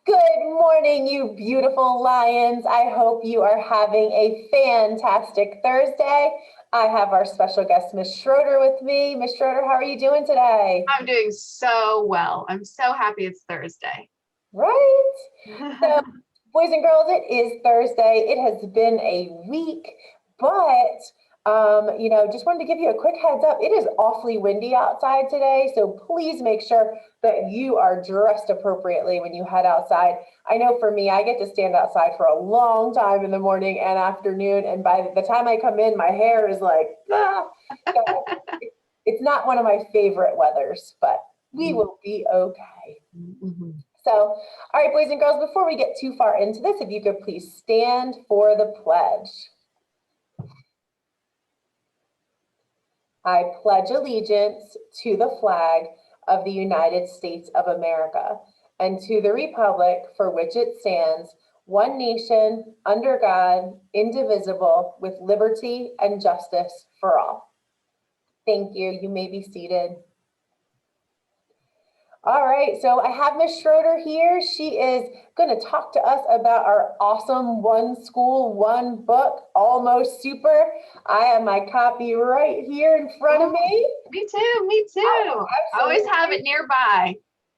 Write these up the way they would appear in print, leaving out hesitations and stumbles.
Good morning, you beautiful lions. I hope you are having a fantastic Thursday. I have our special guest, Miss Schroeder, with me. Miss Schroeder, how are you doing today? I'm doing so well. I'm so happy it's Thursday. Right? So, boys and girls, it is Thursday. It has been a week, but just wanted to give you a quick heads up. It is awfully windy outside today, so please make sure that you are dressed appropriately when you head outside. I know for me, I get to stand outside for a long time in the morning and afternoon, and by the time I come in, my hair is like, ah. So it's not one of my favorite weathers, but we will be okay. Mhm. So, all right, boys and girls, before we get too far into this, if you could please stand for the pledge. I pledge allegiance to the flag of the United States of America and to the republic for which it stands, one nation, under God, indivisible, with liberty and justice for all. Thank you. You may be seated. All right, so I have Miss Schroeder here. She is going to talk to us about our awesome One School, One Book, Almost Super. I have my copy right here in front of me. Me too. Oh, I always absolutely. have it nearby.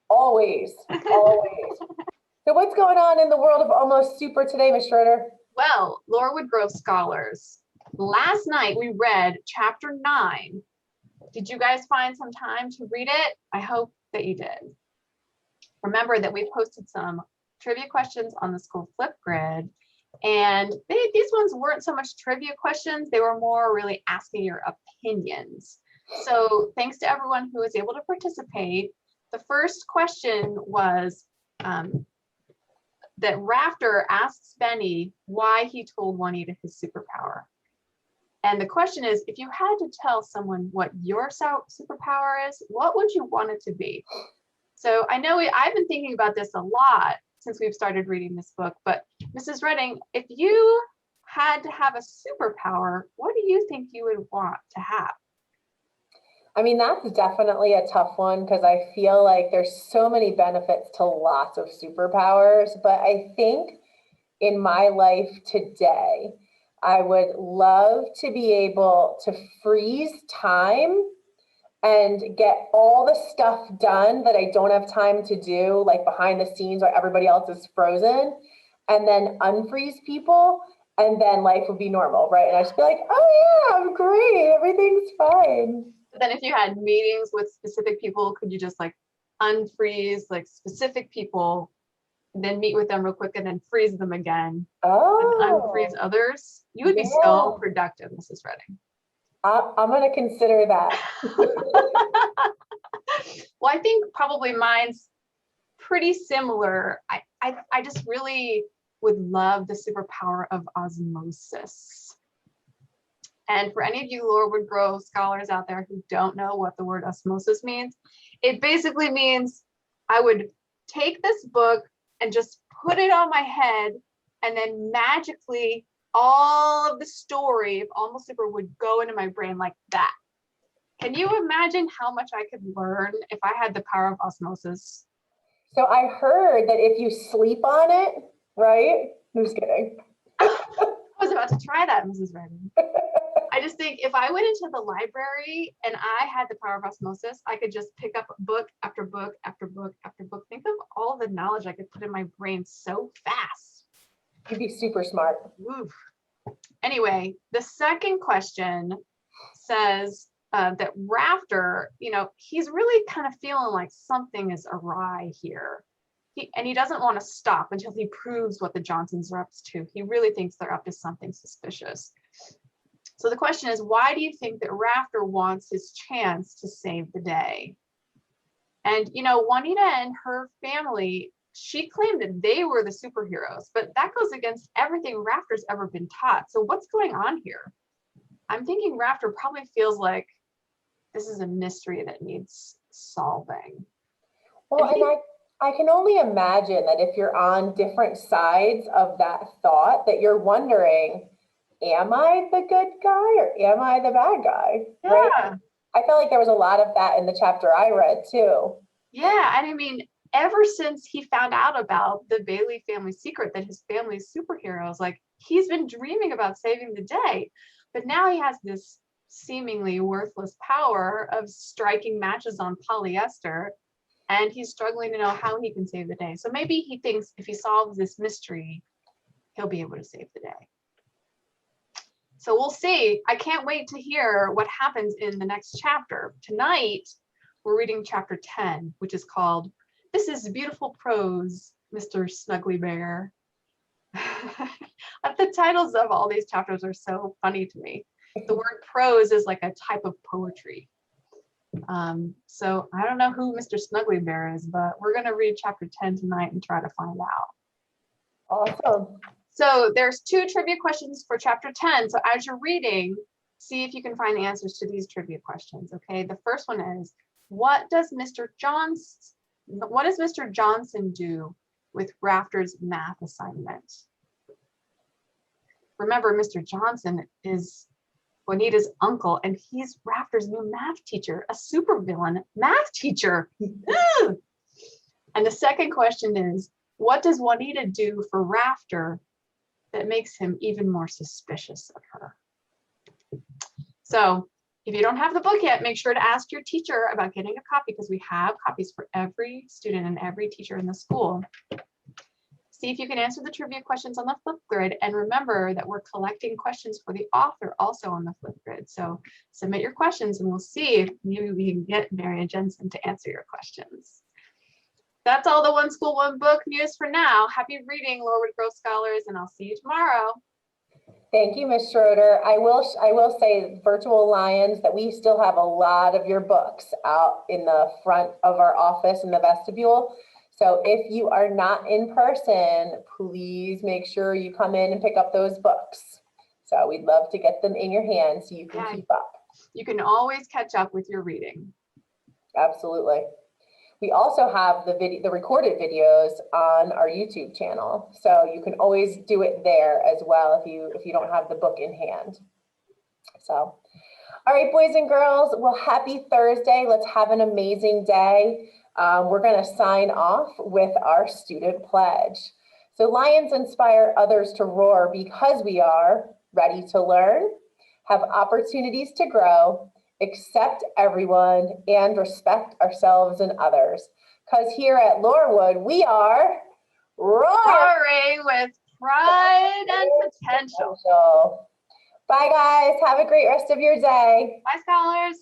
Always. So what's going on in the world of Almost Super today, Miss Schroeder? Well, Laurelwood Grove scholars, last night we read chapter 9. Did you guys find some time to read it? I hope that you did. Remember that we posted some trivia questions on the school Flipgrid, and these ones weren't so much trivia questions, they were more really asking your opinions. So thanks to everyone who was able to participate. The first question was that Rafter asks Benny why he told Juanita his superpower. And the question is, if you had to tell someone what your superpower is, what would you want it to be? So I know I've been thinking about this a lot since we've started reading this book, but Mrs. Redding, if you had to have a superpower, what do you think you would want to have? I mean, that's definitely a tough one because I feel like there's so many benefits to lots of superpowers, but I think in my life today, I would love to be able to freeze time and get all the stuff done that I don't have time to do, like behind the scenes where everybody else is frozen, and then unfreeze people, and then life would be normal, right? And I'd just be like, oh yeah, I'm great, everything's fine. But then if you had meetings with specific people, could you just like unfreeze like specific people, and then meet with them real quick and then freeze them again and unfreeze others? You would be so productive, Mrs. Redding. I'm going to consider that. Well, I think probably mine's pretty similar. I just really would love the superpower of osmosis. And for any of you Laurelwood Grove scholars out there who don't know what the word osmosis means, it basically means I would take this book and just put it on my head, and then magically all of the story of Almost Super would go into my brain like that. Can you imagine how much I could learn if I had the power of osmosis? So I heard that if you sleep on it, right? I'm just kidding. I was about to try that, Mrs. Redding. I just think if I went into the library and I had the power of osmosis, I could just pick up book after book after book after book. Think of all the knowledge I could put in my brain so fast. You'd be super smart. Oof. Anyway, the second question says that Rafter, he's really kind of feeling like something is awry here. He doesn't want to stop until he proves what the Johnsons are up to. He really thinks they're up to something suspicious. So the question is, why do you think that Rafter wants his chance to save the day? And, Juanita and her family, she claimed that they were the superheroes, but that goes against everything Rafter's ever been taught. So what's going on here? I'm thinking Rafter probably feels like this is a mystery that needs solving. Well, and I can only imagine that if you're on different sides of that thought, that you're wondering, am I the good guy or am I the bad guy? Yeah. Right? I felt like there was a lot of that in the chapter I read too. Yeah, and I mean, ever since he found out about the Bailey family secret that his family's superheroes, like he's been dreaming about saving the day, but now he has this seemingly worthless power of striking matches on polyester, and he's struggling to know how he can save the day. So maybe he thinks if he solves this mystery, he'll be able to save the day. So we'll see. I can't wait to hear what happens in the next chapter. Tonight, we're reading chapter 10, which is called "This is Beautiful Prose, Mr. Snuggly Bear." The titles of all these chapters are so funny to me. The word prose is like a type of poetry. So I don't know who Mr. Snuggly Bear is, but we're going to read chapter 10 tonight and try to find out. Awesome. So there's 2 trivia questions for chapter 10. So as you're reading, see if you can find the answers to these trivia questions. Okay, the first one is, what does Mr. Johnson do with Rafter's math assignment? Remember, Mr. Johnson is Juanita's uncle, and he's Rafter's new math teacher, a supervillain math teacher. And the second question is, what does Juanita do for Rafter that makes him even more suspicious of her? So if you don't have the book yet, make sure to ask your teacher about getting a copy, because we have copies for every student and every teacher in the school. See if you can answer the trivia questions on the Flipgrid, and remember that we're collecting questions for the author also on the Flipgrid. So submit your questions and we'll see if maybe we can get Marian Jensen to answer your questions. That's all the One School, One Book news for now. Happy reading, Lorewood Grove Scholars, and I'll see you tomorrow. Thank you, Ms. Schroeder. I will say, Virtual Lions, that we still have a lot of your books out in the front of our office in the vestibule. So if you are not in person, please make sure you come in and pick up those books. So we'd love to get them in your hands so you can keep up. You can always catch up with your reading. Absolutely. We also have the recorded videos on our YouTube channel. So you can always do it there as well if you don't have the book in hand. So, all right, boys and girls, well, happy Thursday. Let's have an amazing day. We're going to sign off with our student pledge. So Lions inspire others to roar because we are ready to learn, have opportunities to grow, accept everyone, and respect ourselves and others. Because here at Lorewood, we are roaring with pride and potential. Bye, guys. Have a great rest of your day. Bye, scholars.